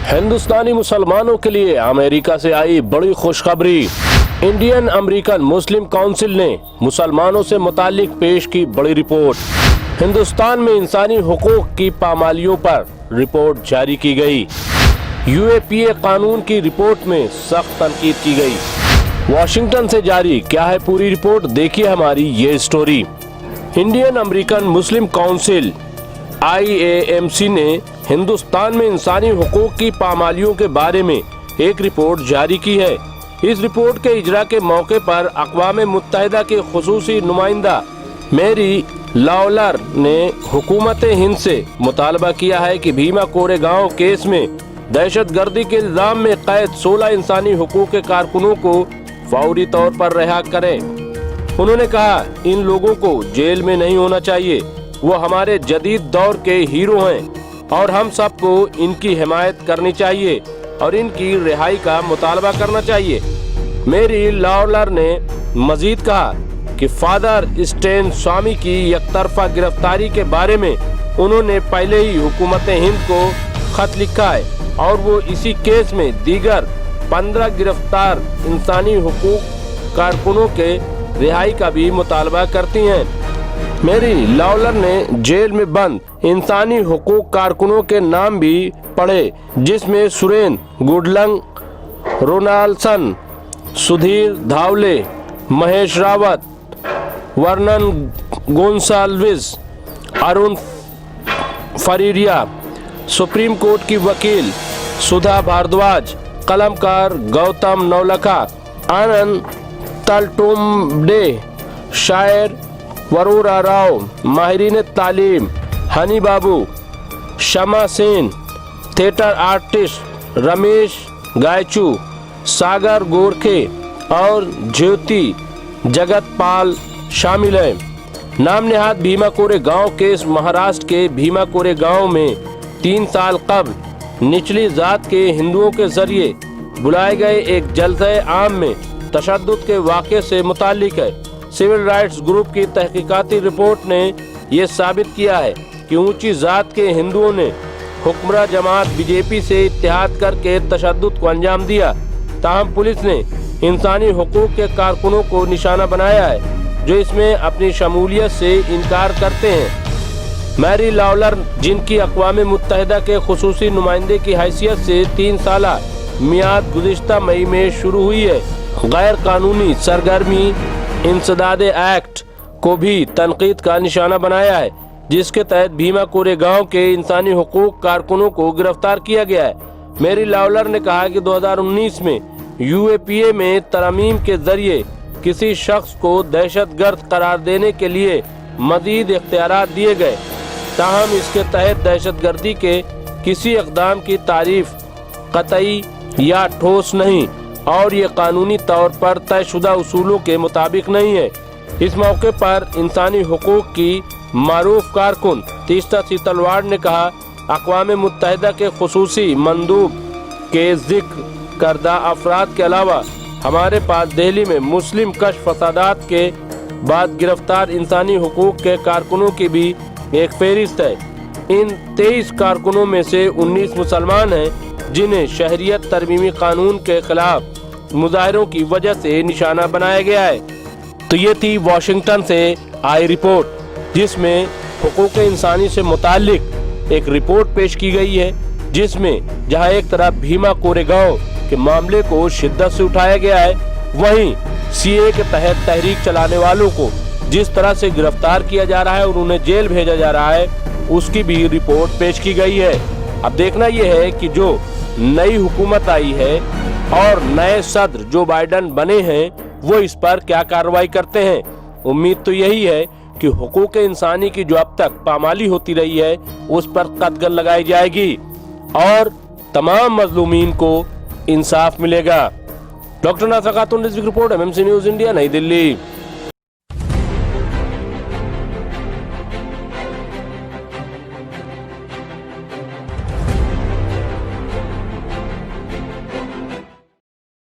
हिंदुस्तानी मुसलमानों के लिए अमेरिका से आई बड़ी खुशखबरी। इंडियन अमेरिकन मुस्लिम काउंसिल ने मुसलमानों से मुतालिक पेश की बड़ी रिपोर्ट। हिंदुस्तान में इंसानी हुकूक की पामालियों पर रिपोर्ट जारी की गई। यूएपीए कानून की रिपोर्ट में सख्त तनकीद की गई। वॉशिंगटन से जारी क्या है पूरी रिपोर्ट, देखिए हमारी ये स्टोरी। इंडियन अमेरिकन मुस्लिम काउंसिल IAMC ने हिंदुस्तान में इंसानी हुकूक की पामालियों के बारे में एक रिपोर्ट जारी की है। इस रिपोर्ट के इजरा के मौके पर अक़वाम मुत्तहिदा के खुसूसी नुमाइंदा मैरी लाउलर ने हुकूमत हिंद से मुतालबा किया है कि भीमा कोरेगांव केस में दहशतगर्दी के इल्जाम में कैद 16 इंसानी हुकूक के कारकुनों को फौरी तौर पर रिहा करें। उन्होंने कहा, इन लोगों को जेल में नहीं होना चाहिए, वो हमारे जदीद दौर के हीरो हैं और हम सबको इनकी हिमायत करनी चाहिए और इनकी रिहाई का मुतालबा करना चाहिए। मैरी लाउलर ने मजीद कहा कि फादर स्टेन स्वामी की एकतरफा गिरफ्तारी के बारे में उन्होंने पहले ही हुकूमत हिंद को खत लिखा है और वो इसी केस में दीगर 15 गिरफ्तार इंसानी हुकूक कारकुनों के रिहाई का भी मुतालबा करती हैं। मैरी लाउलर ने जेल में बंद इंसानी हुकूक कारकुनों के नाम भी पढ़े, जिसमें सुरेन गुडलंग, रोनाल्डसन, सुधीर धावले, महेश रावत, वर्नन गोंसाल्विस, अरुण फरीरिया, सुप्रीम कोर्ट की वकील सुधा भारद्वाज, कलमकार गौतम नौलखा, आनंद तलटुम्बडे, शायर वरोरा राव, माहिरीन तालीम हनी बाबू, शमा सेन, थिएटर आर्टिस्ट रमेश गायचू, सागर गोरखे और ज्योति जगतपाल शामिल हैं। नाम नेहाद भीमा कोरेगांव केस महाराष्ट्र के भीमा कोरेगांव में 3 साल कबल निचली जात के हिंदुओं के जरिए बुलाए गए एक जलसे आम में तशद्दुद के वाक़े से मुताल्लिक है। सिविल राइट्स ग्रुप की तहकीकाती रिपोर्ट ने यह साबित किया है कि ऊंची जात के हिंदुओं ने हुक्मरां जमात बीजेपी से इत्तेहाद करके तशद्दुद को अंजाम दिया। ताहम पुलिस ने इंसानी हुकूक के कारकुनों को निशाना बनाया है जो इसमें अपनी शमूलियत से इनकार करते हैं। मैरी लाउलर, जिनकी अक़वाम मुत्तहिदा के खुसूसी नुमाइंदे की हैसियत से 3 साला मियाद गुज़िश्ता मई में शुरू हुई है, गैर कानूनी सरगर्मी इंसदाद एक्ट को भी तनकीद का निशाना बनाया है, जिसके तहत भीमा कोरेगांव के इंसानी हुकूक कारकुनों को गिरफ्तार किया गया है। मैरी लाउलर ने कहा कि 2019 में यूएपीए में तरमीम के जरिए किसी शख्स को दहशतगर्द करार देने के लिए मजीद इख्तियारात दिए गए, ताहम इसके तहत दहशतगर्दी के किसी इक़दाम की तारीफ कतई या ठोस नहीं और ये कानूनी तौर पर तयशुदा उसूलों के मुताबिक नहीं है। इस मौके पर इंसानी हुकूक की मारूफ कारकुन तीस्ता सीतलवाड़ ने कहा, अक़वाम मुत्तहिदा के खुसूसी मंदूब के जिक्र करदा अफराद के अलावा हमारे पास दिल्ली में मुस्लिम कश फसादात के बाद गिरफ्तार इंसानी हुकूक के कारकुनों की भी एक फहरिस्त है। इन 23 कारकुनों में से 19 मुसलमान हैं जिन्हें शहरियत तरमीमी कानून के खिलाफ मुजाहिरों की वजह से निशाना बनाया गया है। तो ये थी वॉशिंगटन से आई रिपोर्ट, जिसमें हुकूक इंसानी से मुताल्लिक एक रिपोर्ट पेश की गई है, जिसमें जहां एक तरफ भीमा कोरेगांव के मामले को शिद्दत से उठाया गया है, वहीं सीए के तहत तहरीक चलाने वालों को जिस तरह से गिरफ्तार किया जा रहा है और उन्हें जेल भेजा जा रहा है, उसकी भी रिपोर्ट पेश की गई है। अब देखना यह है कि जो नई हुकूमत आई है और नए सदर जो बाइडन बने हैं, वो इस पर क्या कार्रवाई करते हैं। उम्मीद तो यही है कि हुकूक इंसानी की जो अब तक पामाली होती रही है, उस पर कदगन लगाई जाएगी और तमाम मजलूमीन को इंसाफ मिलेगा। डॉक्टर नासर खातून रिपोर्ट, MMC न्यूज़ इंडिया, नई दिल्ली।